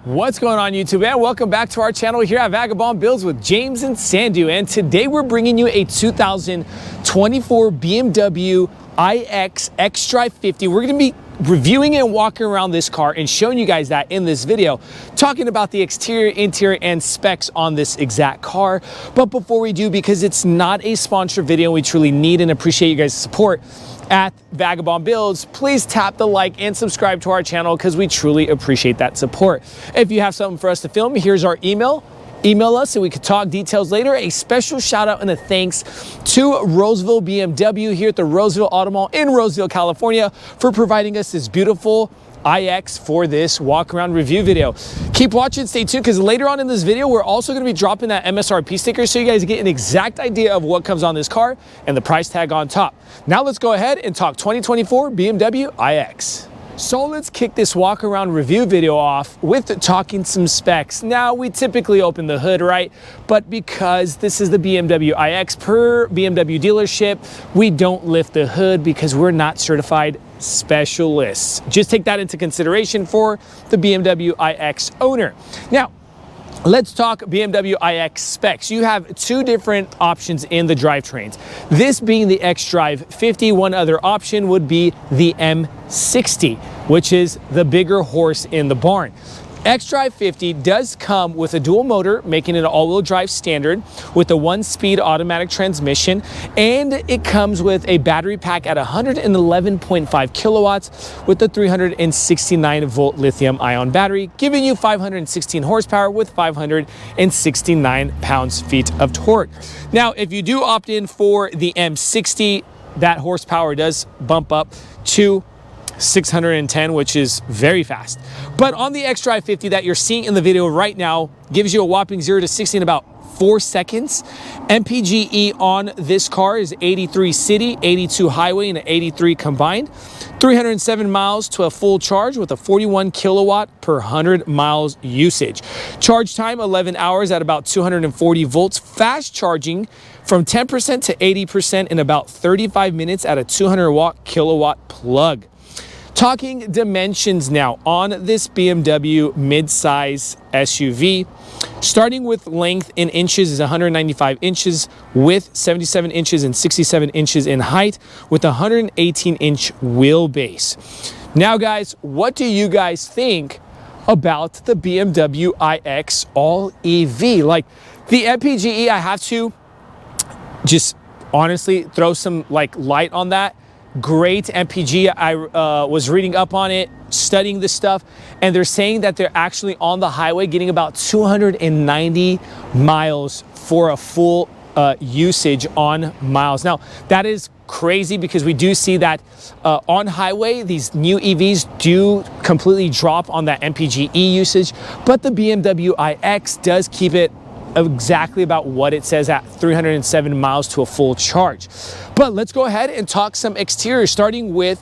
What's going on YouTube, and welcome back to our channel here at Vagabond Builds with James and Sandu. And today we're bringing you a 2024 BMW iX xdrive50. We're going to be reviewing and walking around this car and showing you guys that in this video, talking about the exterior, interior, and specs on this exact car. But before we do, because it's not a sponsored video, we truly need and appreciate you guys' support at Vagabond Builds, please tap the like and subscribe to our channel because we truly appreciate that support. If you have something for us to film, here's our email. Email us so we could talk details later. A special shout out and a thanks to Roseville BMW here at the Roseville Auto Mall in Roseville, California for providing us this beautiful iX for this walk around review video. Keep watching, stay tuned, because later on in this video we're also going to be dropping that MSRP sticker so you guys get an exact idea of what comes on this car and the price tag on top. Now let's go ahead and talk 2024 BMW iX. So let's kick this walk around review video off with talking some specs. Now we typically open the hood, right? But because this is the BMW iX per BMW dealership, we don't lift the hood because we're not certified specialists. Just take that into consideration for the BMW iX owner. Now, let's talk BMW iX specs. You have two different options in the drivetrains. This being the xdrive50, one other option would be the M60, which is the bigger horse in the barn. xdrive50 does come with a dual motor, making it an all-wheel drive standard with a 1-speed automatic transmission, and it comes with a battery pack at 111.5 kilowatts with the 369-volt lithium-ion battery, giving you 516 horsepower with 569 pounds-feet of torque. Now, if you do opt in for the M60, that horsepower does bump up to 610, which is very fast. But on the xdrive50 that you're seeing in the video right now gives you a whopping 0 to 60 in about 4 seconds. MPGE on this car is 83 city, 82 highway, and 83 combined. 307 miles to a full charge with a 41 kilowatt per 100 miles usage. Charge time 11 hours at about 240 volts. Fast charging from 10% to 80% in about 35 minutes at a 200 kilowatt plug. Talking dimensions now on this BMW midsize SUV, starting with length in inches is 195 inches, width 77 inches and 67 inches in height with a 118-inch wheelbase. Now guys, what do you guys think about the BMW iX all EV? Like the MPGE, I have to just honestly throw some light on that. Great MPG. I was reading up on it, studying this stuff, and they're saying that they're actually on the highway getting about 290 miles for a full usage on miles. Now, that is crazy because we do see that on highway, these new EVs do completely drop on that MPGE usage, but the BMW iX does keep it exactly about what it says at 307 miles to a full charge. But let's go ahead and talk some exterior, starting with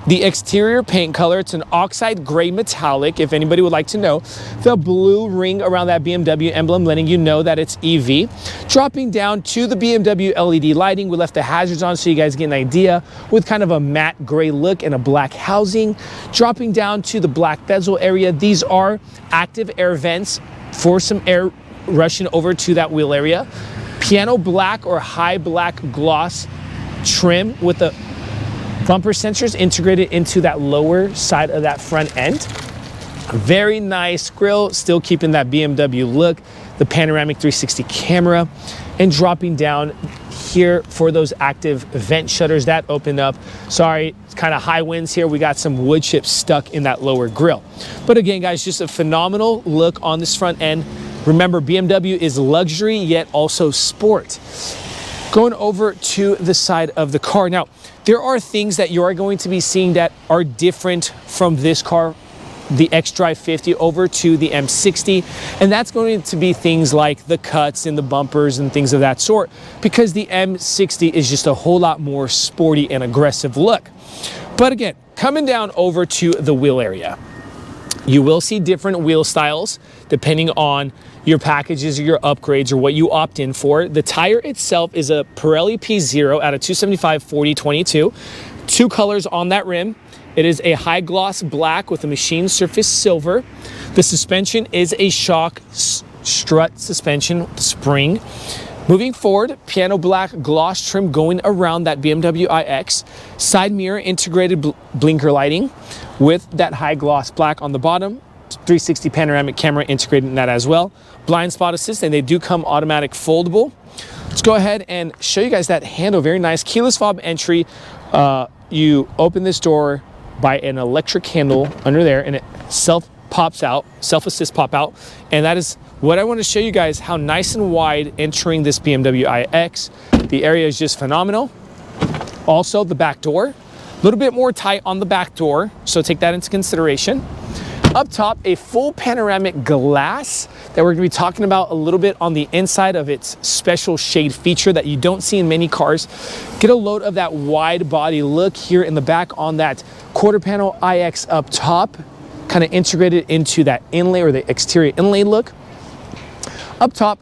the exterior paint color. It's an oxide gray metallic, if anybody would like to know. The blue ring around that BMW emblem letting you know that it's EV. Dropping down to the BMW LED lighting, we left the hazards on so you guys get an idea with kind of a matte gray look and a black housing. Dropping down to the black bezel area, these are active air vents for some air rushing over to that wheel area. Piano black or high black gloss trim with the bumper sensors integrated into that lower side of that front end. Very nice grille, still keeping that BMW look. The panoramic 360 camera, and dropping down here for those active vent shutters that open up. Sorry, it's kind of high winds here. We got some wood chips stuck in that lower grille. But again, guys, just a phenomenal look on this front end. Remember, BMW is luxury, yet also sport. Going over to the side of the car. Now, there are things that you are going to be seeing that are different from this car, the xdrive50 over to the M60. And that's going to be things like the cuts and the bumpers and things of that sort, because the M60 is just a whole lot more sporty and aggressive look. But again, coming down over to the wheel area, you will see different wheel styles depending on your packages or your upgrades or what you opt in for. The tire itself is a Pirelli P0 at a 275/40/22. Two colors on that rim. It is a high gloss black with a machined surface silver. The suspension is a shock strut suspension spring. Moving forward, piano black gloss trim going around that BMW iX. Side mirror integrated blinker lighting with that high gloss black on the bottom. 360 panoramic camera integrated in that as well. Blind spot assist, and they do come automatic foldable. Let's go ahead and show you guys that handle. Very nice. Keyless fob entry. You open this door by an electric handle under there, and it self-assist pop out. And that is what I want to show you guys, how nice and wide entering this BMW iX. The area is just phenomenal. Also, the back door, a little bit more tight on the back door, so take that into consideration. Up top, a full panoramic glass that we're going to be talking about a little bit on the inside of its special shade feature that you don't see in many cars. Get a load of that wide body look here in the back on that quarter panel iX up top, kind of integrated into that inlay or the exterior inlay look. Up top,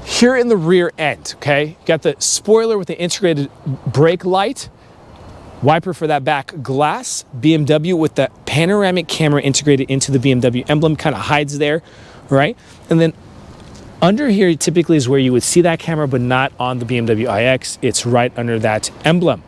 here in the rear end, okay, got the spoiler with the integrated brake light, wiper for that back glass, BMW with the panoramic camera integrated into the BMW emblem, kind of hides there, right? And then under here typically is where you would see that camera, but not on the BMW iX. It's right under that emblem.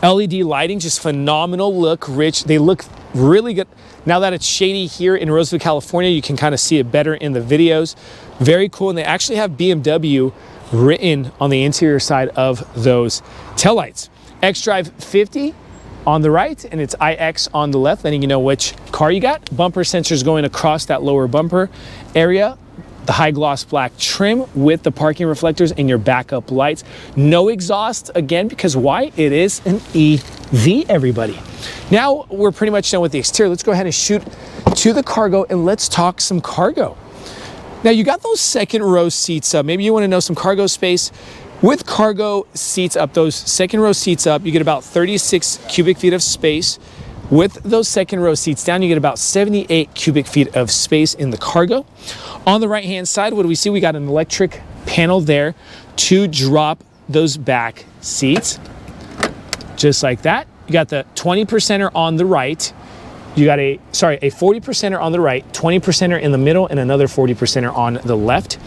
LED lighting, just phenomenal look, rich. They look really good. Now that it's shady here in Roseville, California, you can kind of see it better in the videos. Very cool. And they actually have BMW written on the interior side of those taillights. xdrive50 on the right, and it's iX on the left, letting you know which car you got. Bumper sensors going across that lower bumper area. The high gloss black trim with the parking reflectors and your backup lights. No exhaust, again, because why? It is an EV, everybody. Now we're pretty much done with the exterior. Let's go ahead and shoot to the cargo, and let's talk some cargo. Now you got those second row seats up. Maybe you want to know some cargo space. With cargo seats up, those second row seats up, you get about 36 cubic feet of space. With those second row seats down, you get about 78 cubic feet of space in the cargo. On the right-hand side, what do we see? We got an electric panel there to drop those back seats, just like that. You got the 20%er on the right. You got a 40%er on the right, 20%er in the middle, and another 40%er on the left.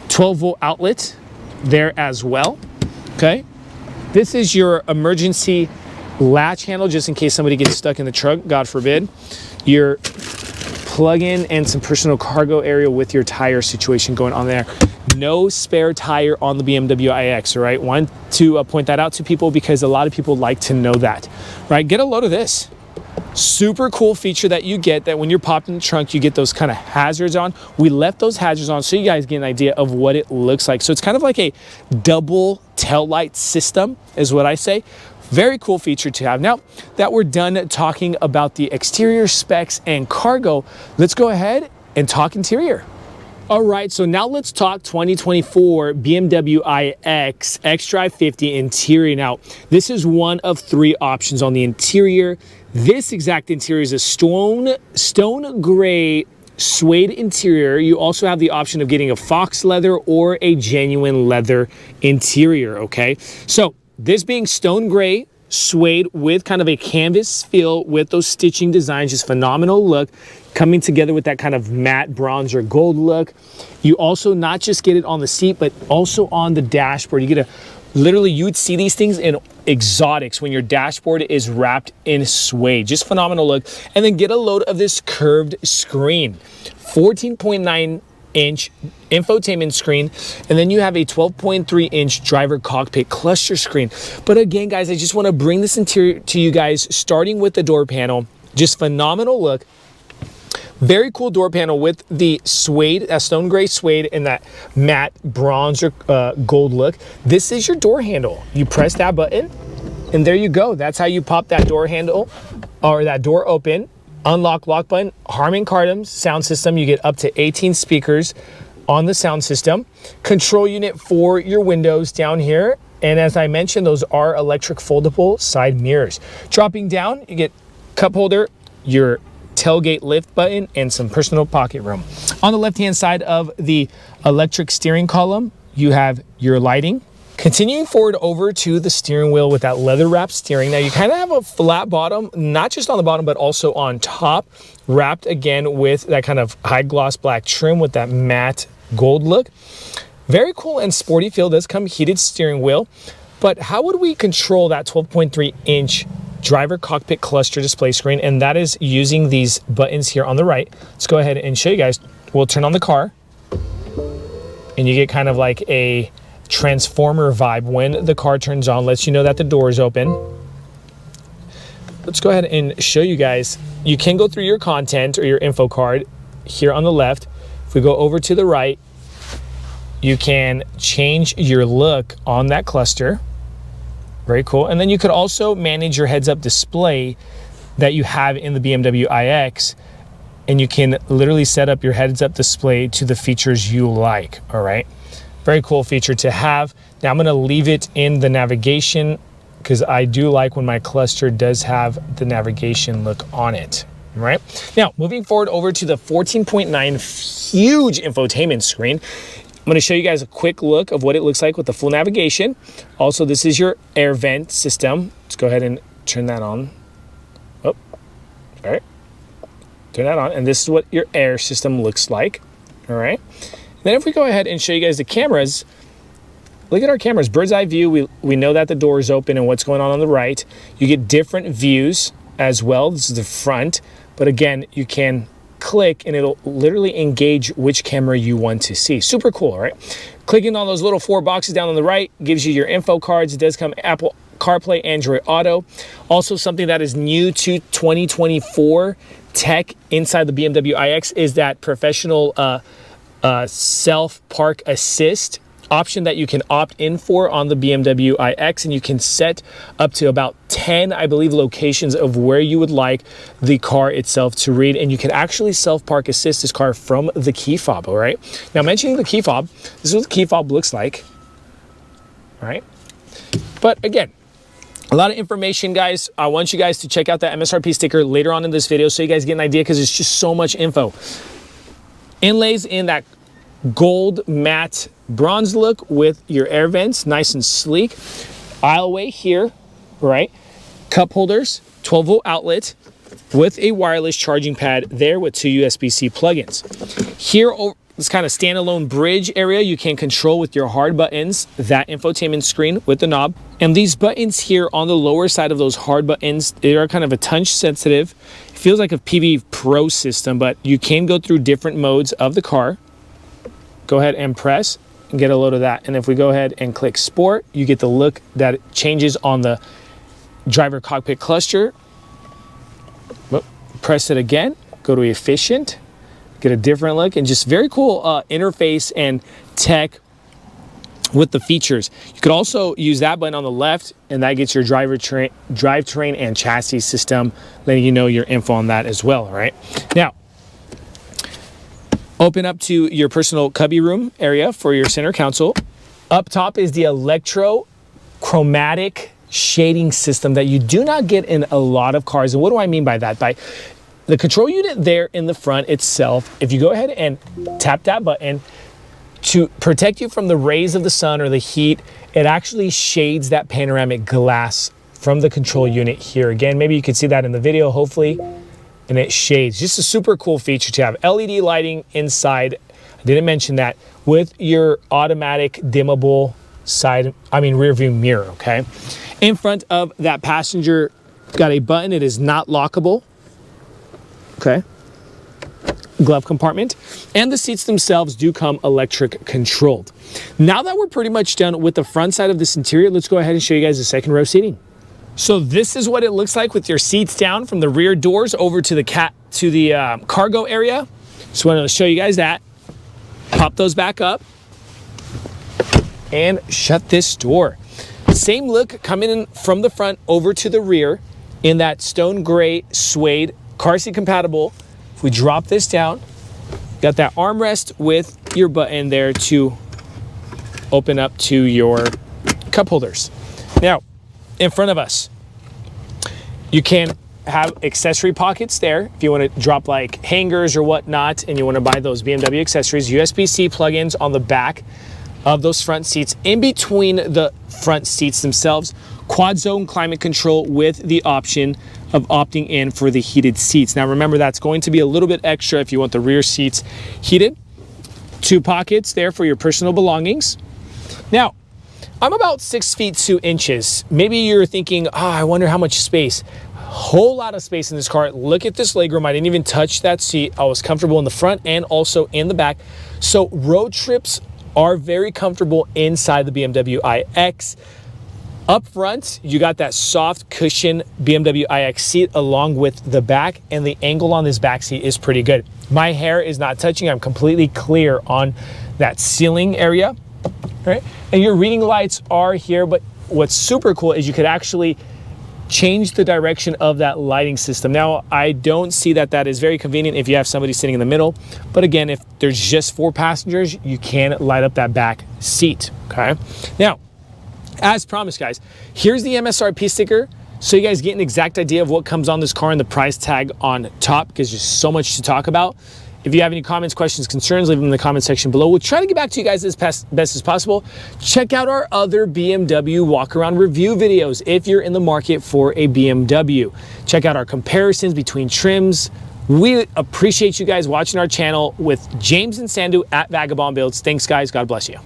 12-volt outlet there as well, okay? This is your emergency latch handle, just in case somebody gets stuck in the truck, God forbid. Your plug-in and some personal cargo area with your tire situation going on there. No spare tire on the BMW iX, all right? Want to point that out to people because a lot of people like to know that, right? Get a load of this. Super cool feature that you get, that when you're popped in the trunk, you get those kind of hazards on. We left those hazards on so you guys get an idea of what it looks like. So it's kind of like a double tail light system is what I say. Very cool feature to have. Now that we're done talking about the exterior specs and cargo, let's go ahead and talk interior. All right, so now let's talk 2024 BMW iX xdrive50 interior. Now, this is one of three options on the interior. This exact interior is a stone gray suede interior. You also have the option of getting a fox leather or a genuine leather interior, okay? So this being stone gray suede with kind of a canvas feel with those stitching designs, just phenomenal look, coming together with that kind of matte bronze or gold look. You also not just get it on the seat, but also on the dashboard. You get literally, you would see these things in exotics when your dashboard is wrapped in suede. Just phenomenal look. And then get a load of this curved screen. 14.9-inch infotainment screen, and then you have a 12.3-inch driver cockpit cluster screen. But again, guys, I just want to bring this interior to you guys, starting with the door panel. Just phenomenal look. Very cool door panel with the suede, stone gray suede, and that matte bronze or gold look. This is your door handle. You press that button, and there you go. That's how you pop that door handle or that door open. Unlock lock button, Harman Kardon sound system. You get up to 18 speakers on the sound system. Control unit for your windows down here. And as I mentioned, those are electric foldable side mirrors. Dropping down, you get cup holder, your tailgate lift button, and some personal pocket room. On the left-hand side of the electric steering column, you have your lighting. Continuing forward over to the steering wheel with that leather wrap steering. Now you kind of have a flat bottom, not just on the bottom, but also on top, wrapped again with that kind of high gloss black trim with that matte gold look. Very cool and sporty feel. Does come heated steering wheel, but how would we control that 12.3-inch driver cockpit cluster display screen? And that is using these buttons here on the right. Let's go ahead and show you guys. We'll turn on the car and you get kind of like a transformer vibe when the car turns on, lets you know that the door is open. Let's go ahead and show you guys. You can go through your content or your info card here on the left. If we go over to the right, you can change your look on that cluster. Very cool. And then you could also manage your heads-up display that you have in the BMW iX, and you can literally set up your heads-up display to the features you like. All right. Very cool feature to have. Now I'm going to leave it in the navigation because I do like when my cluster does have the navigation look on it. All right. Now moving forward over to the 14.9 huge infotainment screen. I'm going to show you guys a quick look of what it looks like with the full navigation. Also, this is your air vent system. Let's go ahead and turn that on. Oh, all right. Turn that on. And this is what your air system looks like. All right. Then if we go ahead and show you guys the cameras, look at our cameras. Bird's eye view, we know that the door is open and what's going on the right. You get different views as well. This is the front. But again, you can click and it'll literally engage which camera you want to see. Super cool, right? Clicking on those little 4 boxes down on the right gives you your info cards. It does come Apple CarPlay, Android Auto. Also something that is new to 2024 tech inside the BMW iX is that professional self park assist option that you can opt in for on the BMW iX, and you can set up to about 10, I believe, locations of where you would like the car itself to read, and you can actually self park assist this car from the key fob. All right, now mentioning the key fob, this is what the key fob looks like. All right, but again, a lot of information, guys. I want you guys to check out that MSRP sticker later on in this video so you guys get an idea, because it's just so much info. Inlays in that gold matte bronze look with your air vents, nice and sleek. Aisleway here, right? Cup holders, 12-volt outlet with a wireless charging pad there with 2 USB-C plugins. Here, this kind of standalone bridge area, you can control with your hard buttons that infotainment screen with the knob. And these buttons here on the lower side of those hard buttons, they are kind of a touch sensitive. It feels like a PV Pro system, but you can go through different modes of the car. Go ahead and press and get a load of that. And if we go ahead and click Sport, you get the look that changes on the driver cockpit cluster. Press it again, go to Efficient, get a different look, and just very cool interface and tech with the features. You could also use that button on the left, and that gets your drivetrain and chassis system, letting you know your info on that as well. All right. Now, open up to your personal cubby room area for your center console. Up top is the electrochromatic shading system that you do not get in a lot of cars. And what do I mean by that? By the control unit there in the front itself, if you go ahead and tap that button, to protect you from the rays of the sun or the heat, it actually shades that panoramic glass from the control unit here. Again, maybe you can see that in the video, hopefully, and it shades. Just a super cool feature to have. LED lighting inside, I didn't mention that, with your automatic dimmable rear view mirror, okay? In front of that passenger, got a button. It is not lockable, okay? Glove compartment, and the seats themselves do come electric controlled. Now that we're pretty much done with the front side of this interior, let's go ahead and show you guys the second row seating. So this is what it looks like with your seats down from the rear doors over to the cargo area. Just wanted to show you guys that. Pop those back up and shut this door. Same look coming in from the front over to the rear in that stone gray suede car seat compatible. If we drop this down, got that armrest with your button there to open up to your cup holders. Now, in front of us, you can have accessory pockets there if you want to drop like hangers or whatnot, and you want to buy those BMW accessories. USB-C plugins on the back of those front seats. In between the front seats themselves, quad zone climate control with the option of opting in for the heated seats. Now remember, that's going to be a little bit extra if you want the rear seats heated. 2 pockets there for your personal belongings. Now, I'm about 6 feet 2 inches. Maybe you're thinking, I wonder how much space. Whole lot of space in this car. Look at this legroom. I didn't even touch that seat. I was comfortable in the front and also in the back. So road trips are very comfortable inside the BMW iX. Up front, you got that soft cushion BMW iX seat along with the back, and the angle on this back seat is pretty good. My hair is not touching. I'm completely clear on that ceiling area, right? And your reading lights are here, but what's super cool is you could actually change the direction of that lighting system. Now, I don't see that that is very convenient if you have somebody sitting in the middle, but again, if there's just 4 passengers, you can light up that back seat, okay? Now, as promised, guys, here's the MSRP sticker so you guys get an exact idea of what comes on this car and the price tag on top, because there's so much to talk about. If you have any comments, questions, concerns, leave them in the comment section below. We'll try to get back to you guys as best as possible. Check out our other BMW walk-around review videos if you're in the market for a BMW. Check out our comparisons between trims. We appreciate you guys watching our channel with James and Sandu at Vagabond Builds. Thanks, guys. God bless you.